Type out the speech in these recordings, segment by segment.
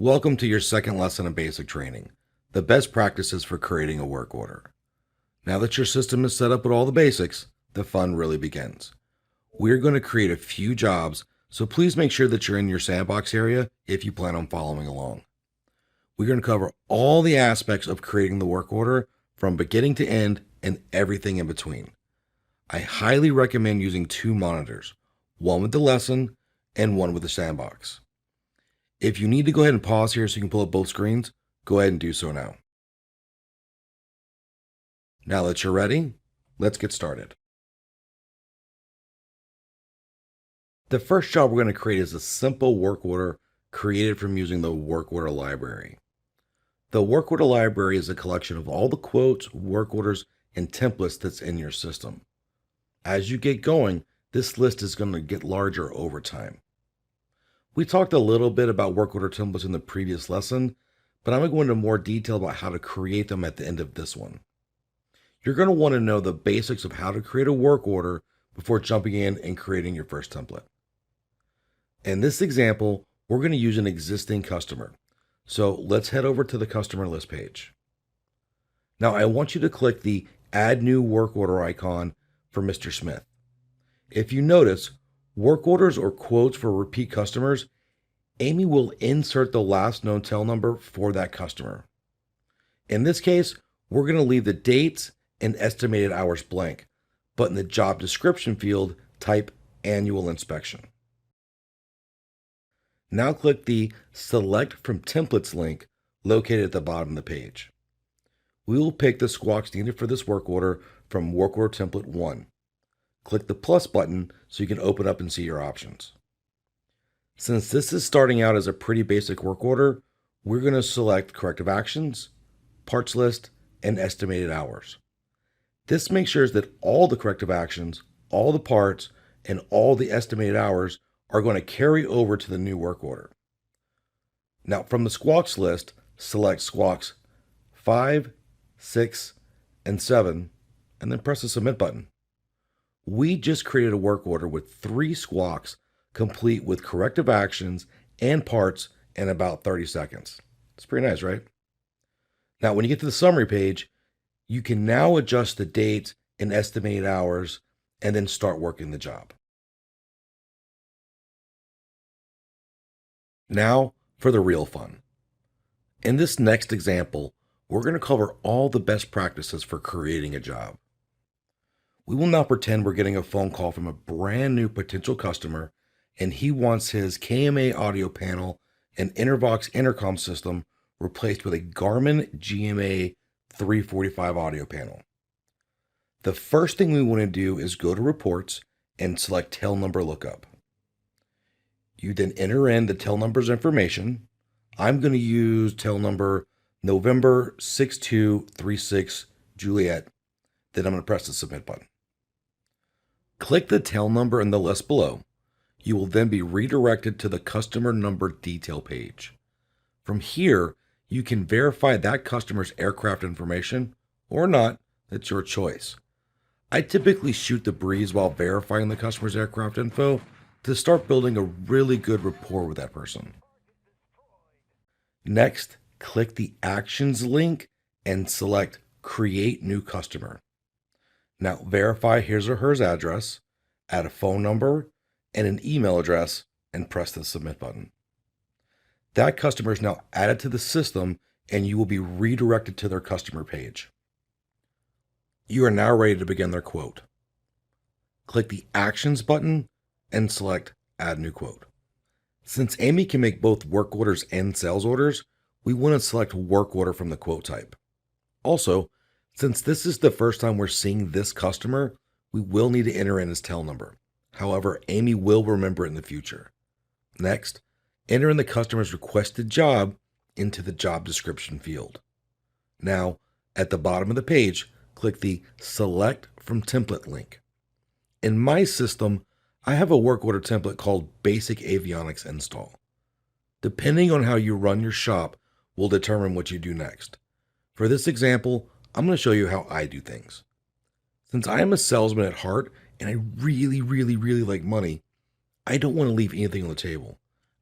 Welcome to your second lesson in basic training, the best practices for creating a work order. Now that your system is set up with all the basics, the fun really begins. We're going to create a few jobs, so please make sure that you're in your sandbox area if you plan on following along. We're going to cover all the aspects of creating the work order from beginning to end and everything in between. I highly recommend using two monitors, one with the lesson and one with the sandbox. If you need to go ahead and pause here so you can pull up both screens, go ahead and do so now. Now that you're ready, let's get started. The first job we're going to create is a simple work order created from using the work order library. The work order library is a collection of all the quotes, work orders, and templates that's in your system. As you get going, this list is going to get larger over time. We talked a little bit about work order templates in the previous lesson, but I'm going to go into more detail about how to create them at the end of this one. You're going to want to know the basics of how to create a work order before jumping in and creating your first template. In this example, we're going to use an existing customer. So let's head over to the customer list page. Now I want you to click the Add New Work Order icon for Mr. Smith. If you notice, work orders or quotes for repeat customers, Amy will insert the last known tail number for that customer. In this case, we're going to leave the dates and estimated hours blank, but in the job description field, type annual inspection. Now click the Select from Templates link located at the bottom of the page. We will pick the squawks needed for this work order from Work Order Template 1. Click the plus button so you can open up and see your options. Since this is starting out as a pretty basic work order, we're going to select corrective actions, parts list, and estimated hours. This makes sure that all the corrective actions, all the parts, and all the estimated hours are going to carry over to the new work order. Now from the squawks list, select squawks 5, 6, and 7, and then press the submit button. We just created a work order with 3 squawks complete with corrective actions and parts in about 30 seconds. It's pretty nice, right? Now, when you get to the summary page, you can now adjust the dates and estimated hours and then start working the job. Now for the real fun. In this next example, we're going to cover all the best practices for creating a job. We will now pretend we're getting a phone call from a brand new potential customer and he wants his KMA audio panel and Intervox intercom system replaced with a Garmin GMA 345 audio panel. The first thing we want to do is go to Reports and select Tail Number Lookup. You then enter in the tail number's information. I'm going to use tail number November 6236 Juliet. Then I'm going to press the submit button. Click the tail number in the list below. You will then be redirected to the customer number detail page. From here, you can verify that customer's aircraft information or not. That's your choice. I typically shoot the breeze while verifying the customer's aircraft info to start building a really good rapport with that person. Next, click the Actions link and select Create New Customer. Now verify his or her address, add a phone number and an email address, and press the submit button. That customer is now added to the system and you will be redirected to their customer page. You are now ready to begin their quote. Click the Actions button and select Add New Quote. Since Amy can make both work orders and sales orders, we want to select work order from the quote type. Also, since this is the first time we're seeing this customer, we will need to enter in his tail number. However, Amy will remember it in the future. Next, enter in the customer's requested job into the job description field. Now, at the bottom of the page, click the Select from Template link. In my system, I have a work order template called Basic Avionics Install. Depending on how you run your shop will determine what you do next. For this example, I'm going to show you how I do things. Since I am a salesman at heart and I really like money, I don't want to leave anything on the table.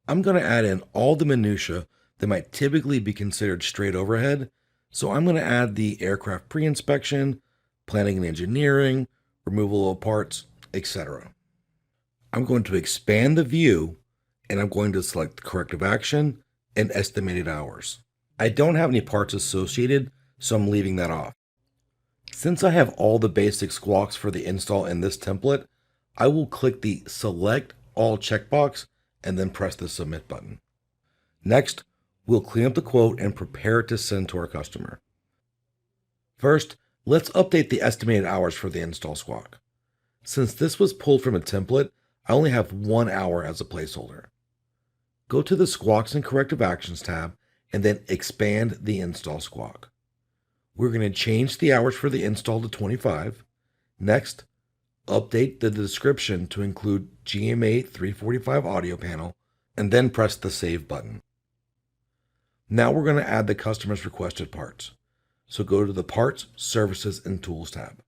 I'm going to add in all the minutia that might typically be considered straight overhead. So I'm going to add the aircraft pre-inspection, planning and engineering, removal of parts, etc. I'm going to expand the view and I'm going to select corrective action and estimated hours. I don't have any parts associated, so I'm leaving that off. Since I have all the basic squawks for the install in this template, I will click the Select All checkbox and then press the Submit button. Next, we'll clean up the quote and prepare it to send to our customer. First, let's update the estimated hours for the install squawk. Since this was pulled from a template, I only have 1 hour as a placeholder. Go to the Squawks and Corrective Actions tab and then expand the install squawk. We're going to change the hours for the install to 25. Next, update the description to include GMA 345 audio panel, and then press the Save button. Now we're going to add the customer's requested parts. So go to the Parts, Services, and Tools tab.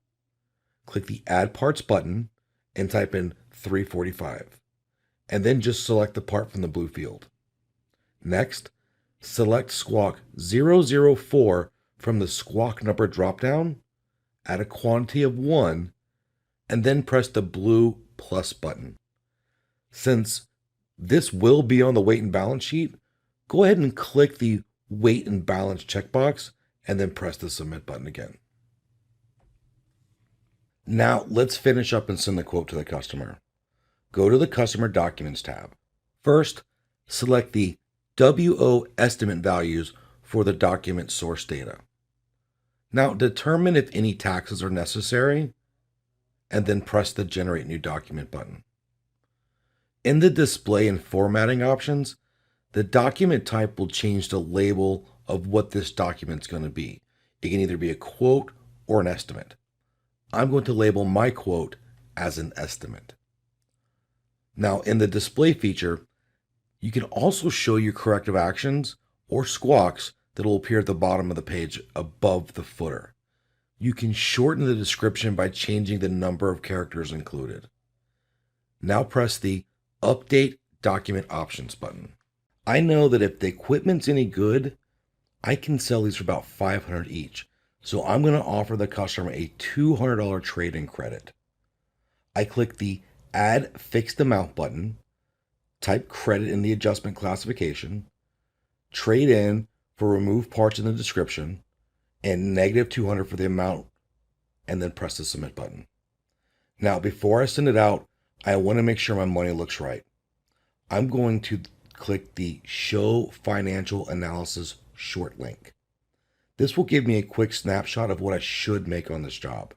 Click the Add Parts button and type in 345, and then just select the part from the blue field. Next, select Squawk 004 from the Squawk Number dropdown, add a quantity of 1, and then press the blue plus button. Since this will be on the weight and balance sheet, go ahead and click the Weight and Balance checkbox and then press the Submit button again. Now let's finish up and send the quote to the customer. Go to the Customer Documents tab. First, select the WO estimate values for the document source data. Now determine if any taxes are necessary, and then press the Generate New Document button. In the display and formatting options, the document type will change the label of what this document's going to be. It can either be a quote or an estimate. I'm going to label my quote as an estimate. Now, in the display feature, you can also show your corrective actions or squawks that will appear at the bottom of the page above the footer. You can shorten the description by changing the number of characters included. Now press the Update Document Options button. I know that if the equipment's any good, I can sell these for about $500 each. So I'm going to offer the customer a $200 trade-in credit. I click the Add Fixed Amount button, type credit in the adjustment classification, trade in for remove parts in the description, and -200 for the amount, and then press the Submit button. Now, before I send it out, I want to make sure my money looks right. I'm going to click the Show Financial Analysis short link. This will give me a quick snapshot of what I should make on this job.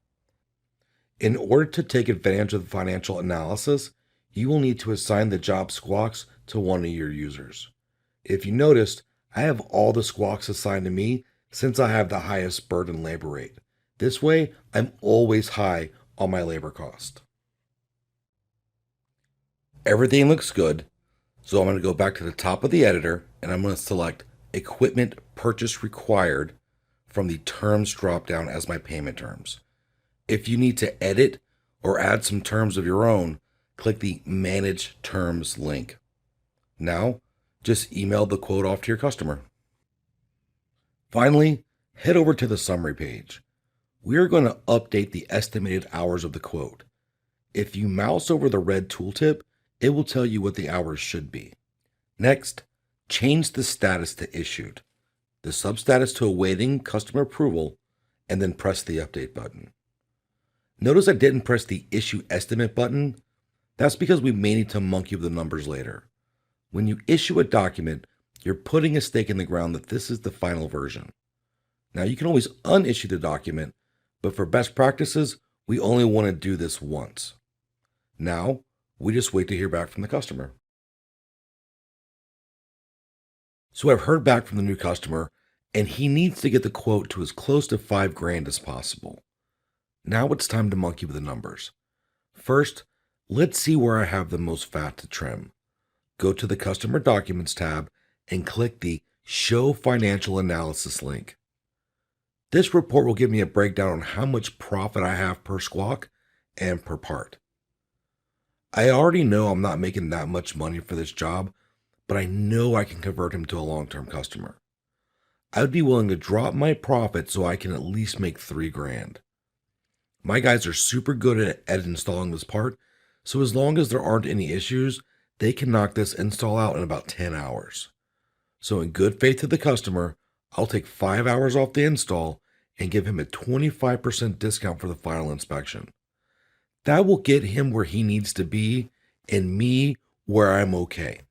In order to take advantage of the financial analysis, you will need to assign the job squawks to one of your users. If you noticed, I have all the squawks assigned to me since I have the highest burden labor rate. This way, I'm always high on my labor cost. Everything looks good, so I'm going to go back to the top of the editor and I'm going to select Equipment Purchase Required from the Terms dropdown as my payment terms. If you need to edit or add some terms of your own, click the Manage Terms link. Now, just email the quote off to your customer. Finally, head over to the summary page. We are going to update the estimated hours of the quote. If you mouse over the red tooltip, it will tell you what the hours should be. Next, change the status to Issued, the substatus to Awaiting Customer Approval, and then press the Update button. Notice I didn't press the Issue Estimate button. That's because we may need to monkey with the numbers later. When you issue a document, you're putting a stake in the ground that this is the final version. Now, you can always unissue the document, but for best practices, we only want to do this once. Now, we just wait to hear back from the customer. So I've heard back from the new customer, and he needs to get the quote to as close to $5,000 as possible. Now it's time to monkey with the numbers. First, let's see where I have the most fat to trim. Go to the Customer Documents tab and click the Show Financial Analysis link. This report will give me a breakdown on how much profit I have per squawk and per part. I already know I'm not making that much money for this job, but I know I can convert him to a long-term customer. I would be willing to drop my profit so I can at least make 3 grand. My guys are super good at installing this part, so as long as there aren't any issues, they can knock this install out in about 10 hours. So in good faith to the customer, I'll take 5 hours off the install and give him a 25% discount for the final inspection. That will get him where he needs to be and me where I'm okay.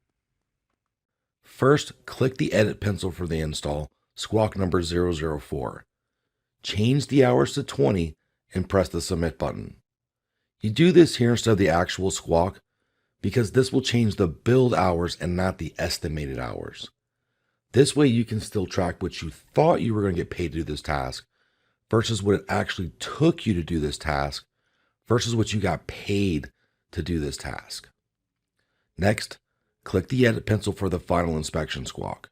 First, click the edit pencil for the install, squawk number 004. Change the hours to 20 and press the submit button. You do this here instead of the actual squawk because this will change the build hours and not the estimated hours. This way you can still track what you thought you were going to get paid to do this task versus what it actually took you to do this task versus what you got paid to do this task. Next, click the edit pencil for the final inspection squawk.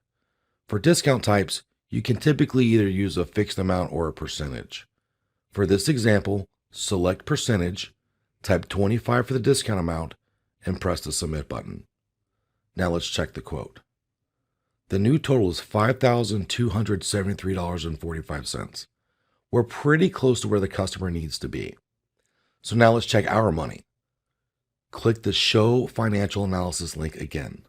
For discount types, you can typically either use a fixed amount or a percentage. For this example, select percentage, type 25 for the discount amount, and press the submit button. Now let's check the quote. The new total is $5,273.45. We're pretty close to where the customer needs to be. So now let's check our money. Click the Show Financial Analysis link again.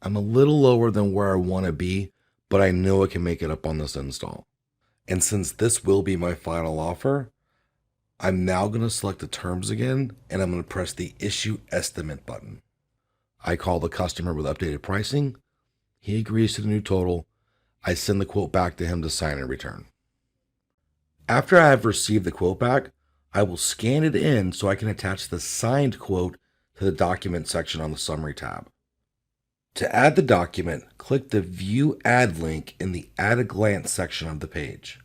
I'm a little lower than where I want to be, but I know I can make it up on this install. And since this will be my final offer, I'm now going to select the terms again, and I'm going to press the Issue Estimate button. I call the customer with updated pricing. He agrees to the new total. I send the quote back to him to sign and return. After I have received the quote back, I will scan it in so I can attach the signed quote to the document section on the summary tab. To add the document, click the View Add link in the At a Glance section of the page.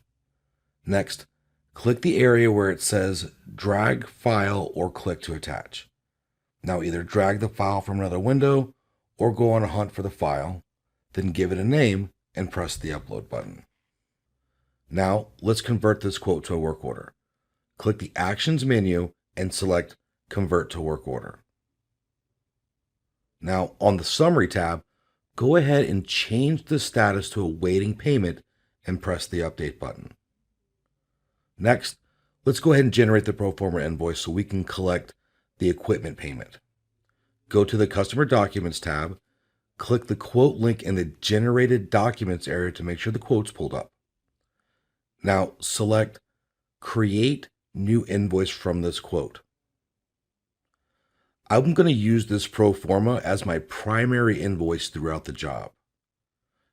Next, click the area where it says Drag File or click to attach. Now either drag the file from another window or go on a hunt for the file, then give it a name and press the Upload button. Now let's convert this quote to a work order. Click the Actions menu and select Convert to Work Order. Now on the Summary tab, go ahead and change the status to awaiting payment and press the Update button. Next, let's go ahead and generate the pro forma invoice so we can collect the equipment payment. Go to the Customer Documents tab, click the quote link in the Generated Documents area to make sure the quote's pulled up. Now select Create New Invoice from this quote. I'm going to use this pro forma as my primary invoice throughout the job.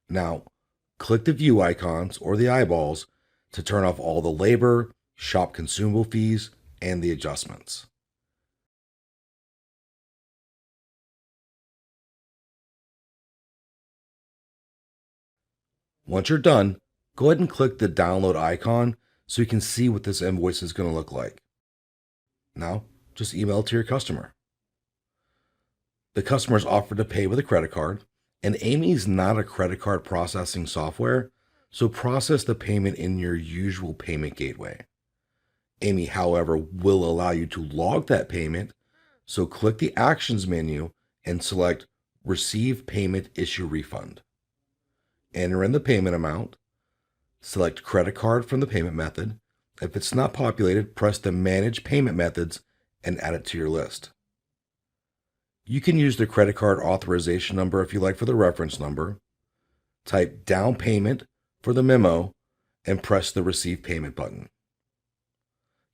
Now, click the view icons or the eyeballs to turn off all the labor, shop consumable fees, and the adjustments. Once you're done, go ahead and click the download icon so you can see what this invoice is going to look like. Now, just email it to your customer. The customer is offered to pay with a credit card, and Amy is not a credit card processing software, so process the payment in your usual payment gateway. Amy, however, will allow you to log that payment, so click the Actions menu and select Receive Payment Issue Refund. Enter in the payment amount, select credit card from the payment method. If it's not populated, press the Manage Payment Methods and add it to your list. You can use the credit card authorization number if you like for the reference number. Type down payment for the memo and press the Receive Payment button.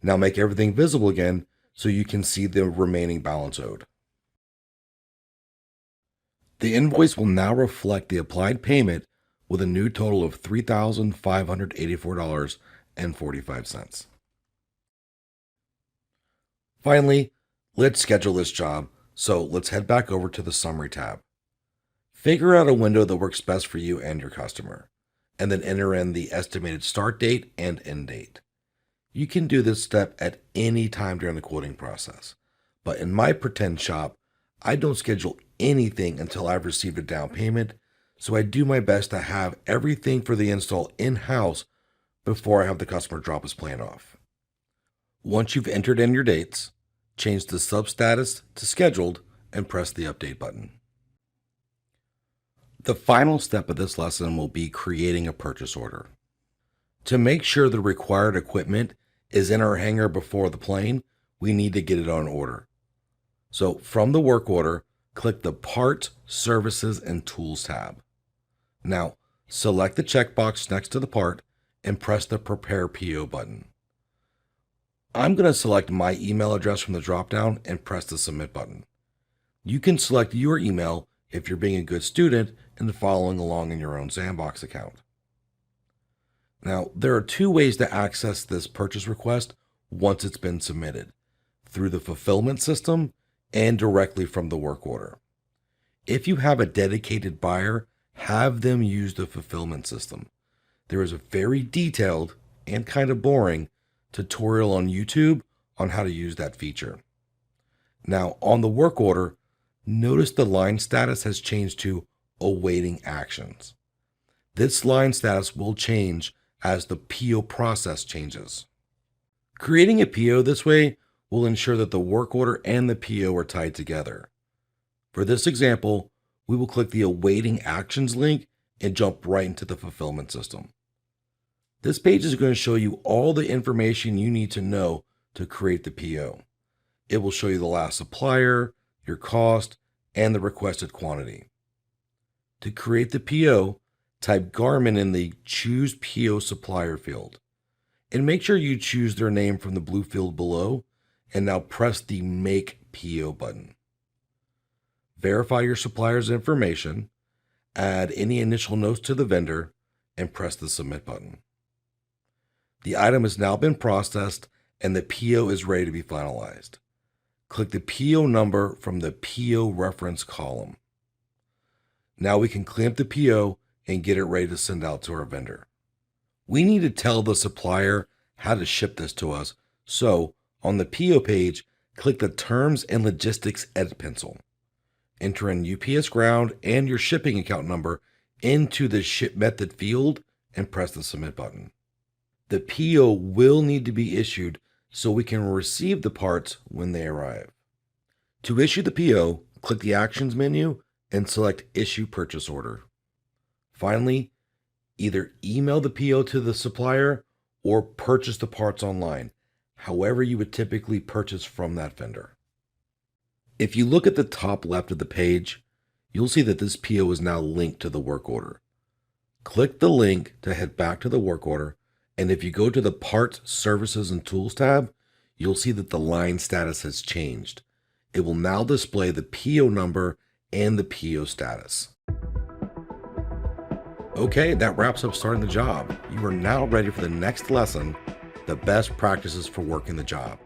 Now make everything visible again so you can see the remaining balance owed. The invoice will now reflect the applied payment with a new total of $3,584.45. Finally, let's schedule this job. So let's head back over to the Summary tab. Figure out a window that works best for you and your customer, and then enter in the estimated start date and end date. You can do this step at any time during the quoting process, but in my pretend shop, I don't schedule anything until I've received a down payment, so I do my best to have everything for the install in-house before I have the customer drop his plan off. Once you've entered in your dates, change the sub status to scheduled and press the update button. The final step of this lesson will be creating a purchase order. To make sure the required equipment is in our hangar before the plane, we need to get it on order. So from the work order, click the Parts, Services, and Tools tab. Now, select the checkbox next to the part and press the Prepare PO button. I'm going to select my email address from the dropdown and press the Submit button. You can select your email if you're being a good student and following along in your own Sandbox account. Now, there are two ways to access this purchase request once it's been submitted: through the fulfillment system and directly from the work order. If you have a dedicated buyer, have them use the fulfillment system. There is a very detailed and kind of boring tutorial on YouTube on how to use that feature. Now, on the work order, notice the line status has changed to awaiting actions. This line status will change as the PO process changes. Creating a PO this way will ensure that the work order and the PO are tied together. For this example, we will click the awaiting actions link and jump right into the fulfillment system. This page is going to show you all the information you need to know to create the PO. It will show you the last supplier, your cost, and the requested quantity. To create the PO, type Garmin in the Choose PO Supplier field, and make sure you choose their name from the blue field below, and now press the Make PO button. Verify your supplier's information, add any initial notes to the vendor, and press the Submit button. The item has now been processed and the PO is ready to be finalized. Click the PO number from the PO reference column. Now we can clamp the PO and get it ready to send out to our vendor. We need to tell the supplier how to ship this to us, so on the PO page, click the Terms and Logistics Edit pencil. Enter in UPS Ground and your shipping account number into the Ship Method field and press the Submit button. The PO will need to be issued so we can receive the parts when they arrive. To issue the PO, click the Actions menu and select Issue Purchase Order. Finally, either email the PO to the supplier or purchase the parts online, however you would typically purchase from that vendor. If you look at the top left of the page, you'll see that this PO is now linked to the work order. Click the link to head back to the work order, and if you go to the Parts, Services, and Tools tab, you'll see that the line status has changed. It will now display the PO number and the PO status. Okay, that wraps up starting the job. You are now ready for the next lesson, the best practices for working the job.